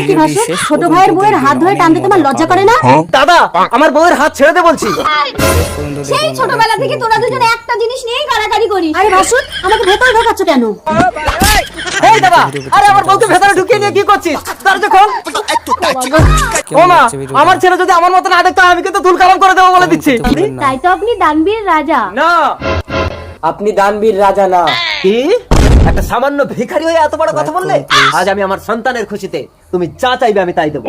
কি ভাসুর, ছোট ভাইয়ের বউয়ের হাত ধরে টানতে তোমার লজ্জা করে না? দাদা, আমার বউয়ের হাত ছেড়ে দে বলছি। সেই ছোটবেলা থেকে তোরা দুজনে একটা জিনিস নিয়েই গালাগালি করিস। আরে ভাসুর, আমাকে ভেতরে ঢোকাচ্ছ কেন? এই দাদা, আরে আমার বউকে ভেতরে ঢুকিয়ে নিয়ে কি করছিস? দরজা খোল। ও মা, আমার ছেলে যদি আমার মতো না দেখতো আমি কিন্তু তুলকালাম করে দেবো বলে দিচ্ছি। তাই তো আপনি দানবীর রাজা। না, আপনি দানবীর রাজা না। কি? একটা সামান্য ভিখারি হয়ে এত বড় কথা বললে? আজ আমি আমার সন্তানের খুশিতে তুমি যা চাইবে আমি তাই দেবো।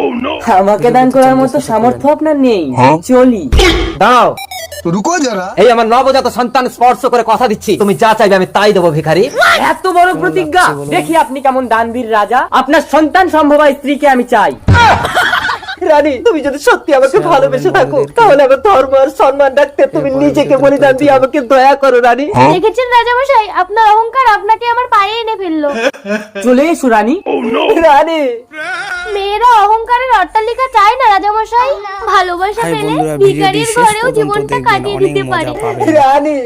আমাকে দান করার মতো সামর্থ্য আপনার নেই। চলি। দাও। রুকো যারা। এই আমার নবজাত সন্তান স্পর্শ করে কথা দিচ্ছি, তুমি যা চাইবে আমি তাই দেবো ভিখারি। এত বড় প্রতিজ্ঞা, দেখি আপনি কেমন দানবীর রাজা। আপনার সন্তান সম্ভবা স্ত্রীকে আমি চাই। রানী, তুমি যদি সত্যি আমাকে ভালোবেসে থাকো তাহলে আমার ধর্ম আর সম্মান রাখতে তুমি নিজেকে বলিদান দিয়ে আমাকে দয়া করো রানী। দেখেছেন রাজামশাই, আপনার অহংকার আপনাকে আমার পায়ে এনে ফেললো। চলে এসো রানী। রানী, মেয়েরা অহংকারের অট্টালিকা চায় না রাজামশাই, ভালোবাসা পেলে ভিখারির ঘরেও জীবনটা কাটিয়ে দিতে পারে। রানী,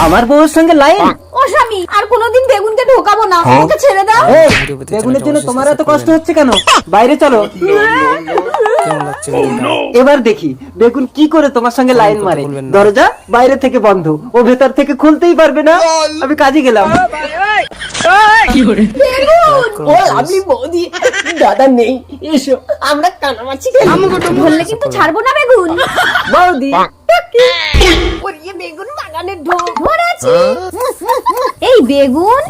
আমার বউর সঙ্গে লাইন। ও স্বামী, আর কোনোদিন বেগুনকে ঢোকাবো না, ওকে ছেড়ে দাও। এই, বেগুনের জন্য তোমার এত কষ্ট হচ্ছে কেন? বাইরে চলো। এবার দেখি বেগুন কি করে তোমার সঙ্গে লাইন মারে। দরজা বাইরে থেকে বন্ধ, ও ভেতর থেকে খুলতেই পারবে না। আমি কাজে গেলাম। আমি বৌদি, দাদা নেই, এসো আমরা কানামাছি বললে কিন্তু ছাড়বো না বেগুন। বৌদি, ওরিয়ে বেগুন বাগানে ঢোক। ধরেছি। এই বেগুন,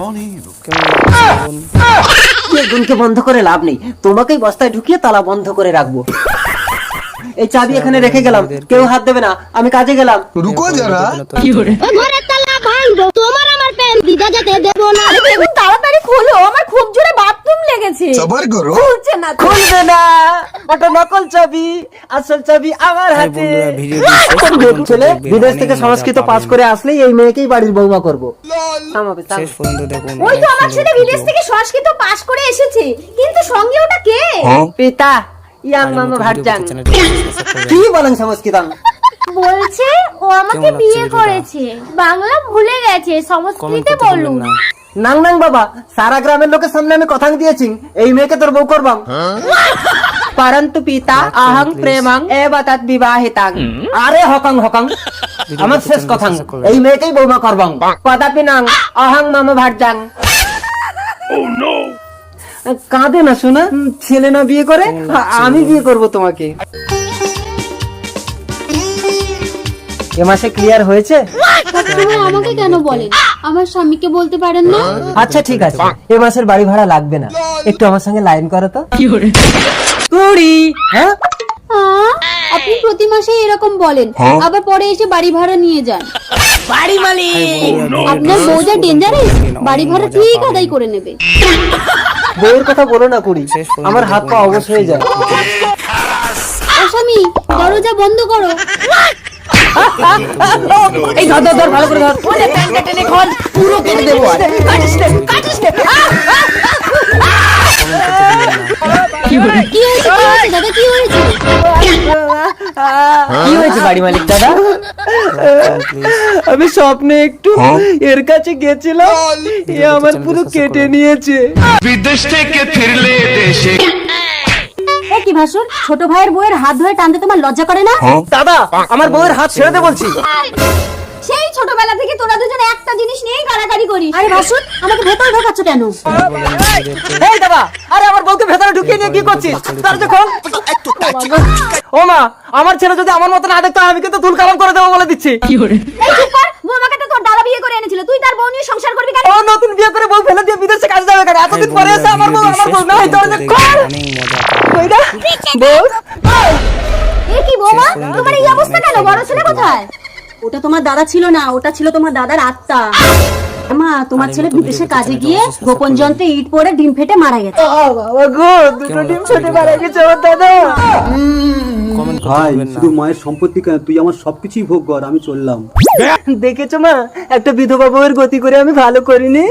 বেগুনকে বন্ধ করে লাভ নেই, তোমাকেই বস্তায় ঢুকিয়ে তালা বন্ধ করে রাখবো। এই চাবি এখানে রেখে গেলাম, কেউ হাত দেবে না, আমি কাজে গেলাম। রুকো যারা। ঘরের তালা ভাঙবো, তোমার আমার প্যান দিদা যেতে দেবো না। আরে বেগুন তাড়াতাড়ি খোলো, আমার খুব জোরে বাথরুম লেগেছে। সবার করো। খুলছে না। খুলবে না, ওটা নকল চাবি, আসল চাবি আমার হাতে। ছেলে বিদেশ থেকে সংস্কৃত পাস করে আসলেই এই মেয়েকেই বাড়ির বৌমা করবো। থামাবে, থাম। ওই তো আমার ছেলে বিদেশ থেকে সংস্কৃত পাশ করে এসেছে, কিন্তু সঙ্গে ওটা কে? পিতা ইয়াং মামা ভাটজান। কি বলেন সংস্কৃতাং? বলছে ও আমাকে বিয়ে করেছে, বাংলা ভুলে গেছে, সংস্কৃতে বলুন। নাং নাং বাবা, সারা গ্রামের লোকের সামনে আমি কথা দিয়েছি এই মেয়েকে তোর বউ করবাম। পরন্তু পিতা আহং প্রেমাং এবাতাত বিবাহিতাং। আরে হকাং হকাং, আমার শেষ কথা, এই মেয়েকেই বৌমা করবাম। কদাপি নাং আহং মামা ভাটজাং। কাঁদে না শোনা, ছেলে না বিয়ে করে, আমি বিয়ে করব তোমাকে। এ মাসে ক্লিয়ার হয়েছে? সবসময় আমাকে কেন বলেন, আমার স্বামীকে বলতে পারেন না? আচ্ছা ঠিক আছে, এ মাসের বাড়ি ভাড়া লাগবে না, একটু আমার সঙ্গে লাইন করো তো। কুড়ি। হ্যাঁ, আপনি প্রতি মাসে এরকম বলেন, আবার পরে এসে বাড়ি ভাড়া নিয়ে যান। বাড়ি মালিক। আপনার বউ যা ডেঞ্জারাস, বাড়ি ভাড়া ঠিক আদায় করে নেবে। বউয়ের কথা বলো না কুড়ি, আমার হাত পা অবশ হয়ে যায়। ও স্বামী, দরজা বন্ধ করো। এই ধর ধর ধর, ভালো করে ধর। ওরে প্যান্টটা টেনে খোল, পুরো কেটে দেবো আর। কাটিস নে, কাটিস নে। কি হয়েছে দাদা, কি হয়েছে? কি হয়েছে বাড়ি মালিক দাদা? আমি স্বপ্নে একটু এর কাছে গেছিলাম, এ আমার পুরো কেটে নিয়েছে। বিদেশ থেকে ফিরলে দেশে। এ কি ভাসুর, ছোট ভাইয়ের বউয়ের হাত ধরে টানতে তোমার লজ্জা করে না? দাদা, আমার বউয়ের হাত ছেড়ে দে বলছি। সেই ছোটবেলা থেকে তোরা দুজনে একটা জিনিস নিয়েই গালাগালি করিস। আরে ভাসুর, আমাকে ভেতরে ঢোকাচ্ছ কেন? এই দাদা, আরে আমার বউকে ভেতরে ঢুকিয়ে নিয়ে কি করছিস? দরজা খোল। ও মা, আমার ছেলে যদি আমার মতো না দেখতো আমি কিন্তু তুলকালাম করে দেবো বলে দিচ্ছি। এই চুপ কর, বৌমাকে তো তোর দাদা বিয়ে করে এনেছিল, তুই তার বউ নিয়ে সংসার করবি কেন? ও নতুন বিয়ে করে বউ ফেলে দিয়ে বিদেশে কাজ যাবে কেন? এতদিন পরে এসে আমার বউ না, দরজা খোল। কইরা বউ, এ কি বৌমা, তোমার এই অবস্থা কেন? বড় ছেলে কোথায়? ওটা তোমার দাদা ছিল না, ওটা ছিল তোমার দাদার আত্মা। মা, তোমার ছেলে বিদেশে কাজে গিয়ে গোপন যন্ত্রে ইট পড়ে ডিম ফেটে মারা গেছে। বাবা গো, দুটো ডিম ফেটে মারা গেছে আমার দাদা। ভাই শুধু মায়ের সম্পত্তি কেন, তুই আমার সবকিছুই ভোগ কর, আমি চললাম। দেখেছো মা, একটা বিধবা বউয়ের গতি করে আমি ভালো করিনি।